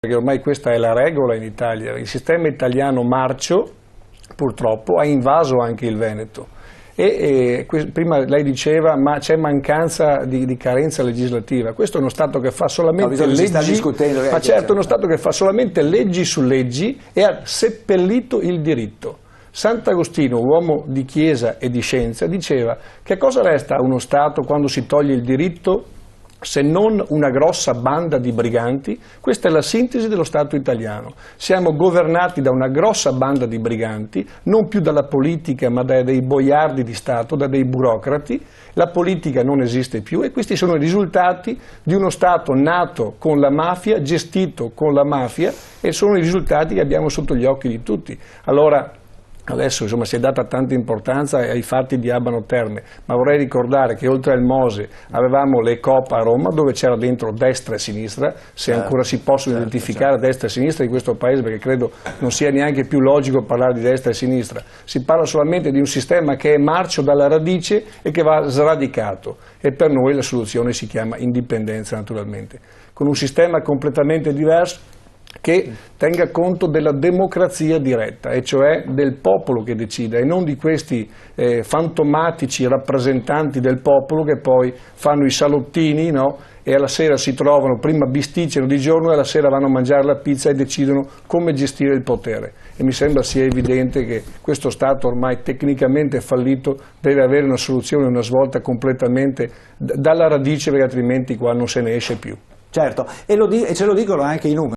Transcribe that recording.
perché ormai questa è la regola in Italia. Il sistema italiano marcio, purtroppo, ha invaso anche il Veneto. Prima lei diceva ma c'è mancanza di carenza legislativa. Questo è uno Stato che fa solamente leggi, ma certo è uno Stato che fa solamente leggi su leggi e ha seppellito il diritto. Sant'Agostino, uomo di chiesa e di scienza, diceva: che cosa resta a uno Stato quando si toglie il diritto se non una grossa banda di briganti? Questa è la sintesi dello Stato italiano. Siamo governati da una grossa banda di briganti, non più dalla politica ma da dei boiardi di Stato, da dei burocrati. La politica non esiste più e questi sono i risultati di uno Stato nato con la mafia, gestito con la mafia, e sono i risultati che abbiamo sotto gli occhi di tutti. Allora, adesso insomma, si è data tanta importanza ai fatti di Abano Terme, ma vorrei ricordare che oltre al Mose avevamo le COP a Roma, dove c'era dentro destra e sinistra, se ancora si possono identificare destra e sinistra di questo paese, perché credo non sia neanche più logico parlare di destra e sinistra. Si parla solamente di un sistema che è marcio dalla radice e che va sradicato, e per noi la soluzione si chiama indipendenza, naturalmente, con un sistema completamente diverso che tenga conto della democrazia diretta, e cioè del popolo che decide e non di questi fantomatici rappresentanti del popolo che poi fanno i salottini, no? E alla sera si trovano, prima bisticciano di giorno e alla sera vanno a mangiare la pizza e decidono come gestire il potere. E mi sembra sia evidente che questo Stato ormai tecnicamente fallito deve avere una soluzione, una svolta completamente dalla radice, perché altrimenti qua non se ne esce più. Certo, e ce lo dicono anche i numeri.